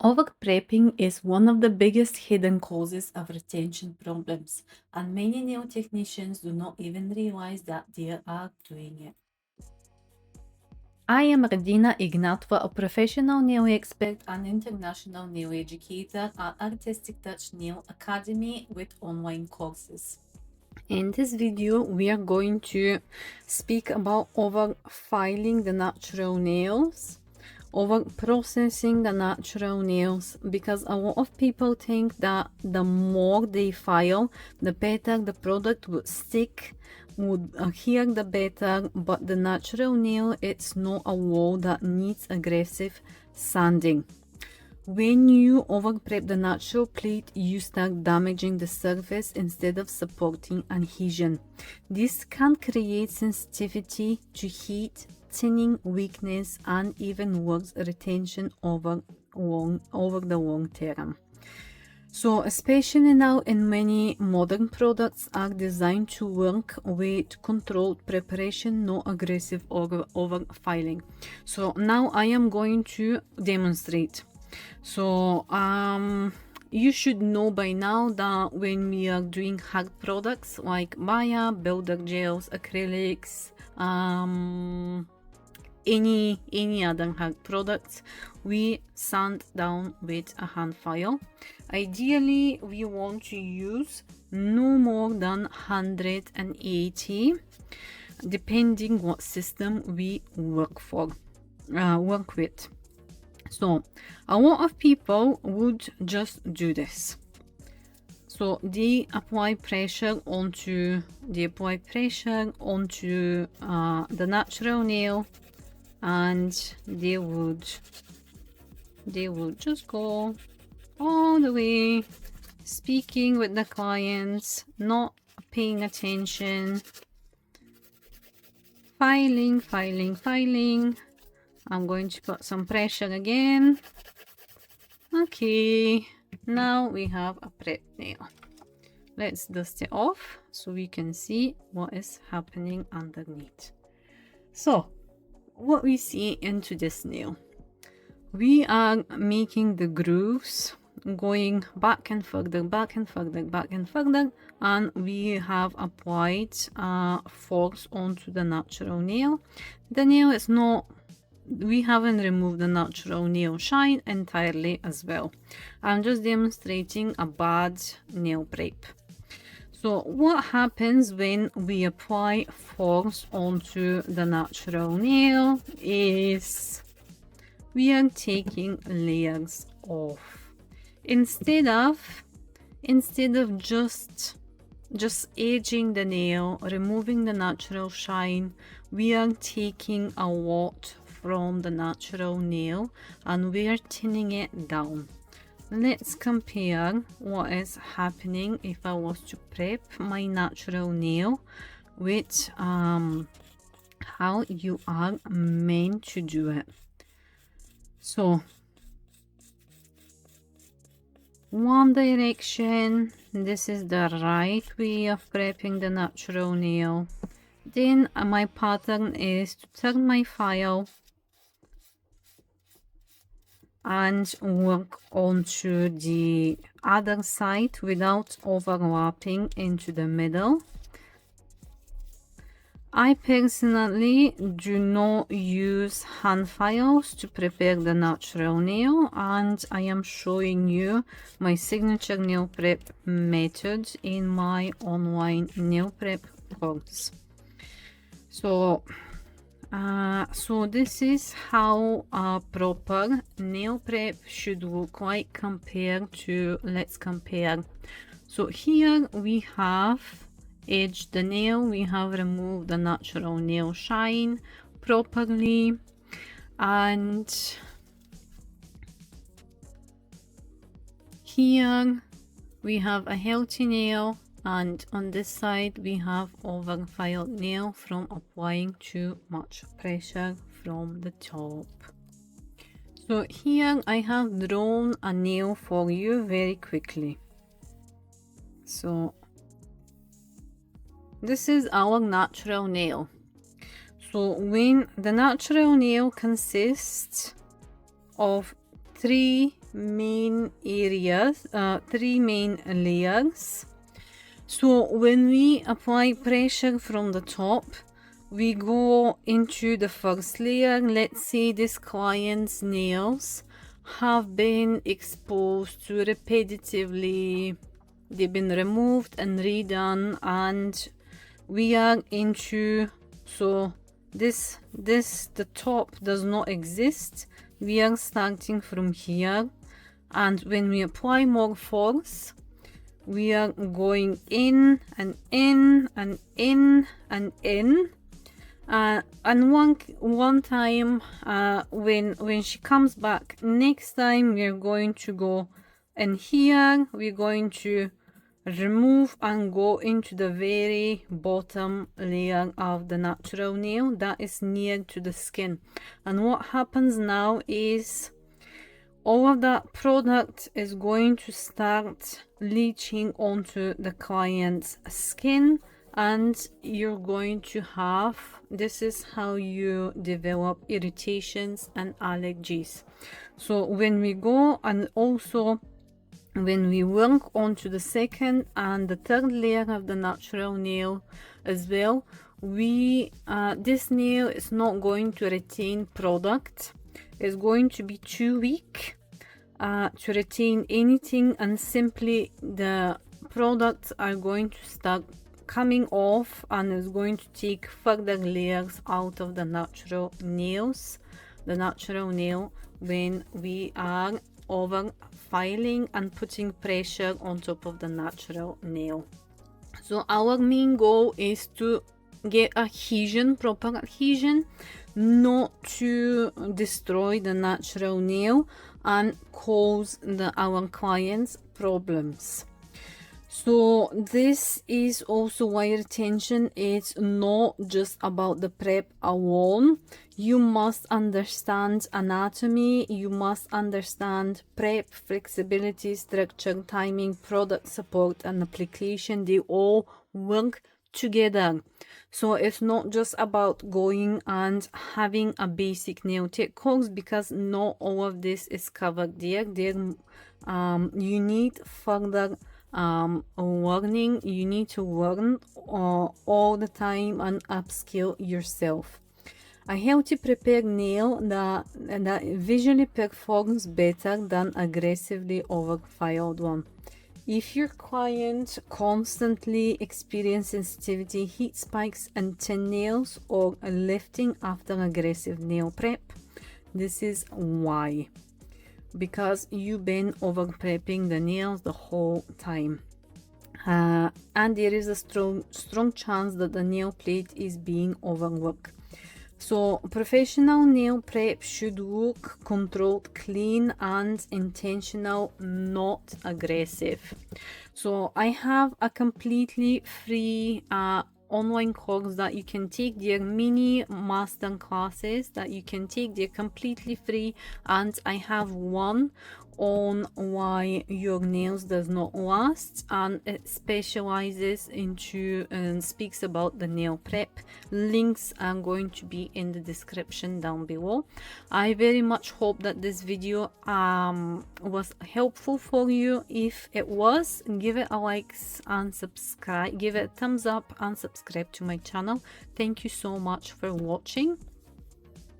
Over-prepping is one of the biggest hidden causes of retention problems, and many nail technicians do not even realize that they are doing it. I am Radina Ignatova, a professional nail expert and international nail educator at Artistic Touch Nail Academy with online courses. In this video, we are going to speak about over-filing the natural nails, over processing the natural nails, because a lot of people think that the more they file, the better the product would stick, would adhere the better, but the natural nail, it's not a wall that needs aggressive sanding. When you over prep the natural plate, you start damaging the surface instead of supporting adhesion. This can create sensitivity to heat, thinning, weakness, and even worse, retention over the long term. So especially now, in many modern products are designed to work with controlled preparation, no aggressive over filing. So now I am going to demonstrate. So you should know by now that when we are doing hard products like BIAB, builder gels, acrylics, any other hard products, we sand down with a hand file. Ideally, we want to use no more than 180, depending what system we work with. So a lot of people would just do this. So they apply pressure onto the natural nail, and they would just go all the way, speaking with the clients, not paying attention, filing. I'm going to put some pressure again. Okay, now we have a prep nail. Let's dust it off so we can see what is happening underneath. So what we see into this nail, we are making the grooves, going back and further, and we have applied force onto the natural nail. The nail is not, we haven't removed the natural nail shine entirely as well. I'm just demonstrating a bad nail prep. So what happens when we apply force onto the natural nail is we are taking layers off. Instead of just edging the nail, removing the natural shine, we are taking a lot from the natural nail and we are thinning it down. Let's compare what is happening if I was to prep my natural nail with how you are meant to do it. So one direction, this is the right way of prepping the natural nail. Then my pattern is to turn my file and work onto the other side without overlapping into the middle. I personally do not use hand files to prepare the natural nail, and I am showing you my signature nail prep method in my online nail prep course. So this is how a proper nail prep should look like compared to, let's compare. So here we have edged the nail, we have removed the natural nail shine properly, and here we have a healthy nail, and on this side we have over-filed nail from applying too much pressure from the top. So here I have drawn a nail for you very quickly. So this is our natural nail. So when the natural nail consists of three main areas, three main layers. So when we apply pressure from the top, we go into the first layer. Let's say this client's nails have been exposed to repetitively, they've been removed and redone, and we are into, so this the top does not exist. We are starting from here, and when we apply more force, we are going in and in and in and in, and one time, when she comes back next time, we're going to go in here, we're going to remove and go into the very bottom layer of the natural nail that is near to the skin. And what happens now is all of that product is going to start leaching onto the client's skin, and you're going to have, this is how you develop irritations and allergies. So when we go, and also when we work onto the second and the third layer of the natural nail as well, we this nail is not going to retain product. It's going to be too weak to retain anything, and simply the products are going to start coming off, and is going to take further layers out of the natural nails, the natural nail, when we are over filing and putting pressure on top of the natural nail. So our main goal is to get adhesion, proper adhesion, not to destroy the natural nail and cause our clients problems. So this is also why retention is not just about the prep alone. You must understand anatomy, you must understand prep, flexibility, structure, timing, product support, and application. They all work together. So it's not just about going and having a basic nail tech course, because not all of this is covered there. You need further learning. You need to learn all the time and upskill yourself. A healthy prepared nail that visually performs better than aggressively overfiled one. If your client constantly experiences sensitivity, heat spikes, and thin nails, or lifting after aggressive nail prep, this is why. Because you've been over prepping the nails the whole time, and there is a strong chance that the nail plate is being overworked. So professional nail prep should look controlled, clean, and intentional, not aggressive. So I have a completely free online course that you can take. Their mini master classes that you can take. They're completely free, and I have one on why your nails does not last, and it specializes into and speaks about the nail prep. Links are going to be in the description down below. I very much hope that this video was helpful for you. If it was, give it a like and subscribe, give it a thumbs up and subscribe to my channel. Thank you so much for watching.